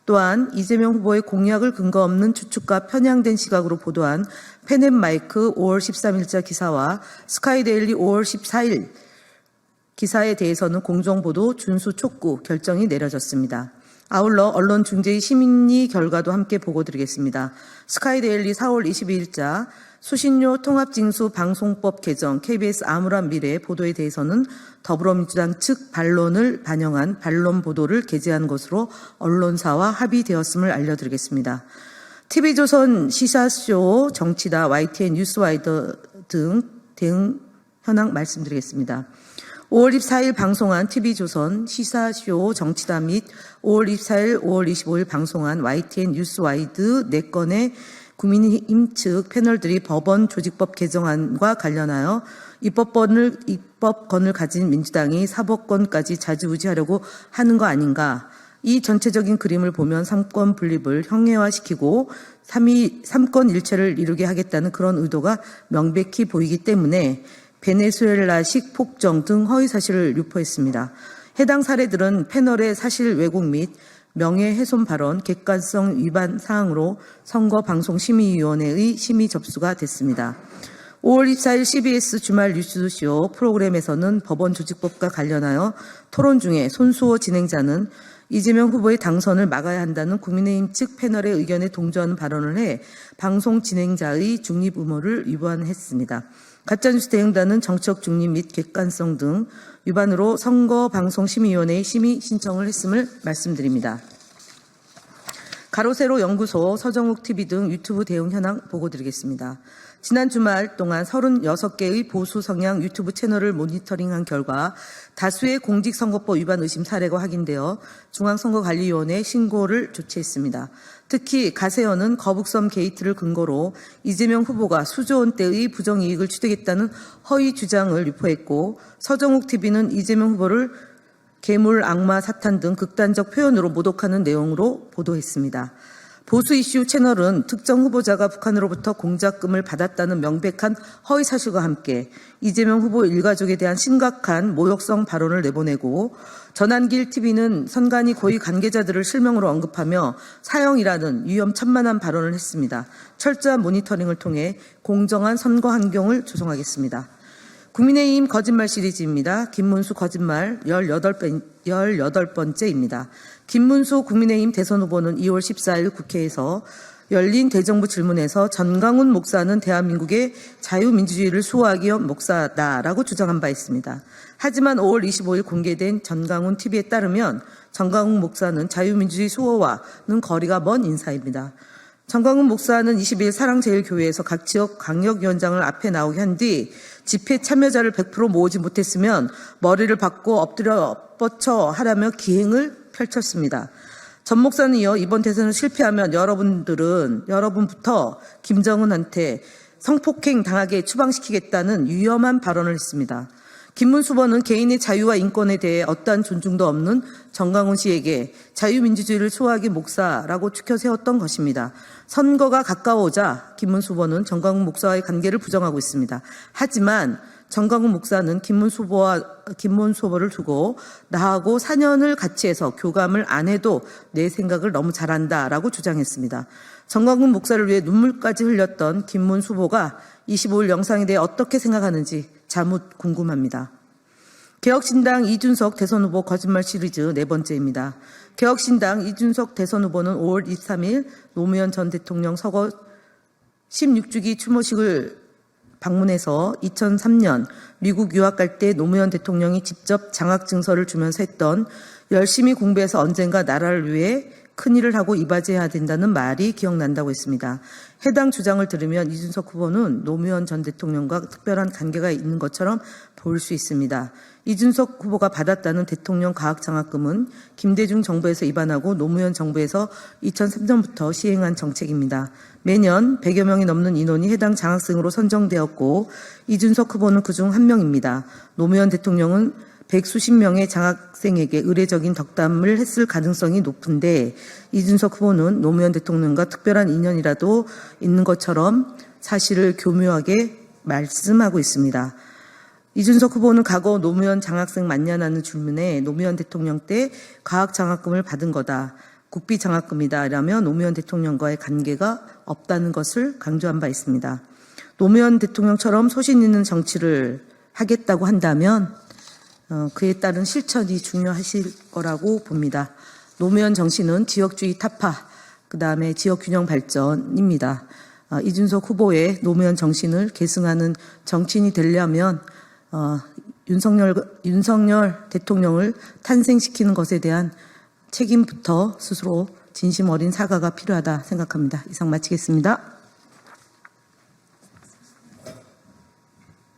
또한 이재명 후보의 공약을 근거 없는 추측과 편향된 시각으로 보도한 페넷마이크 5월 13일자 기사와 스카이데일리 5월 14일 기사에 대해서는 공정보도 준수 촉구 결정이 내려졌습니다. 아울러 언론중재위 심의 결과도 함께 보고드리겠습니다. 스카이데일리 4월 22일자 수신료 통합징수 방송법 개정 KBS 암울한 미래 보도에 대해서는 더불어민주당 측 반론을 반영한 반론 보도를 게재한 것으로 언론사와 합의되었음을 알려드리겠습니다. TV조선 시사쇼 정치다 YTN 뉴스와이드 등 대응 현황 말씀드리겠습니다. 5월 24일 방송한 TV조선 시사쇼 정치다 및 5월 24일, 5월 25일 방송한 YTN 뉴스와이드 4건의 국민의힘 측 패널들이 법원 조직법 개정안과 관련하여 입법권을 가진 민주당이 사법권까지 좌지우지하려고 하는 거 아닌가. 이 전체적인 그림을 보면 삼권 분립을 형해화시키고 삼권 일체를 이루게 하겠다는 그런 의도가 명백히 보이기 때문에 베네수엘라식 폭정 등 허위사실을 유포했습니다. 해당 사례들은 패널의 사실 왜곡 및 명예훼손 발언, 객관성 위반 사항으로 선거방송심의위원회의 심의 접수가 됐습니다. 5월 24일 CBS 주말 뉴스쇼 프로그램에서는 법원 조직법과 관련하여 토론 중에 손수호 진행자는 이재명 후보의 당선을 막아야 한다는 국민의힘 측 패널의 의견에 동조하는 발언을 해 방송 진행자의 중립 의무를 위반했습니다. 가짜뉴스 대응단은 정치적 중립 및 객관성 등 위반으로 선거방송심의위원회에 심의 신청을 했음을 말씀드립니다. 가로세로 연구소, 서정욱 TV 등 유튜브 대응 현황 보고드리겠습니다. 지난 주말 동안 36개의 보수 성향 유튜브 채널을 모니터링한 결과 다수의 공직선거법 위반 의심 사례가 확인되어 중앙선거관리위원회에 신고를 조치했습니다. 특히 가세연은 거북선 게이트를 근거로 이재명 후보가 수조 원대의 부정이익을 취득했다는 허위 주장을 유포했고, 서정욱 TV는 이재명 후보를 괴물, 악마, 사탄 등 극단적 표현으로 모독하는 내용으로 보도했습니다. 보수 이슈 채널은 특정 후보자가 북한으로부터 공작금을 받았다는 명백한 허위 사실과 함께 이재명 후보 일가족에 대한 심각한 모욕성 발언을 내보내고, 전환길 TV는 선관위 고위 관계자들을 실명으로 언급하며 사형이라는 위험천만한 발언을 했습니다. 철저한 모니터링을 통해 공정한 선거 환경을 조성하겠습니다. 국민의힘 거짓말 시리즈입니다. 김문수 거짓말 18번째입니다. 김문수 국민의힘 대선 후보는 2월 14일 국회에서 열린 대정부 질문에서 전강훈 목사는 대한민국의 자유민주주의를 수호하기 위한 목사다라고 주장한 바 있습니다. 하지만 5월 25일 공개된 전강훈 TV에 따르면 전강훈 목사는 자유민주주의 수호와는 거리가 먼 인사입니다. 전강훈 목사는 20일 사랑제일교회에서 각 지역 광역위원장을 앞에 나오게 한 뒤 집회 참여자를 100% 모으지 못했으면 머리를 박고 엎드려 뻗쳐 하라며 기행을 펼쳤습니다. 전 목사는 이어 이번 대선을 실패하면 여러분부터 김정은한테 성폭행 당하게 추방시키겠다는 위험한 발언을 했습니다. 김문수 후보는 개인의 자유와 인권에 대해 어떠한 존중도 없는 전강훈 씨에게 자유민주주의를 수호하기 목사라고 추켜 세웠던 것입니다. 선거가 가까워오자 김문수 후보는 전강훈 목사와의 관계를 부정하고 있습니다. 하지만 전강훈 목사는 김문수 후보를 두고 나하고 4년을 같이 해서 교감을 안 해도 내 생각을 너무 잘한다라고 주장했습니다. 전강훈 목사를 위해 눈물까지 흘렸던 김문수 후보가 25일 영상에 대해 어떻게 생각하는지 자묻 궁금합니다. 개혁신당 이준석 대선 후보 거짓말 시리즈 4번째입니다. 개혁신당 이준석 대선 후보는 5월 23일 노무현 전 대통령 서거 16주기 추모식을 방문해서 2003년 미국 유학 갈 때 노무현 대통령이 직접 장학증서를 주면서 했던 열심히 공부해서 언젠가 나라를 위해 큰일을 하고 이바지해야 된다는 말이 기억난다고 했습니다. 해당 주장을 들으면 이준석 후보는 노무현 전 대통령과 특별한 관계가 있는 것처럼 보일 수 있습니다. 이준석 후보가 받았다는 대통령 과학장학금은 김대중 정부에서 입안하고 노무현 정부에서 2003년부터 시행한 정책입니다. 매년 100여 명이 넘는 인원이 해당 장학생으로 선정되었고 이준석 후보는 그중 한 명입니다. 노무현 대통령은 100수십 명의 장학생에게 의례적인 덕담을 했을 가능성이 높은데 이준석 후보는 노무현 대통령과 특별한 인연이라도 있는 것처럼 사실을 교묘하게 말씀하고 있습니다. 이준석 후보는 과거 노무현 장학생 만냐라는 질문에 노무현 대통령 때 과학장학금을 받은 거다. 국비 장학금이다라며 노무현 대통령과의 관계가 없다는 것을 강조한 바 있습니다. 노무현 대통령처럼 소신 있는 정치를 하겠다고 한다면 그에 따른 실천이 중요하실 거라고 봅니다. 노무현 정신은 지역주의 타파, 그다음에 지역균형 발전입니다. 이준석 후보의 노무현 정신을 계승하는 정치인이 되려면 윤석열 대통령을 탄생시키는 것에 대한 책임부터 스스로 진심 어린 사과가 필요하다 생각합니다. 이상 마치겠습니다.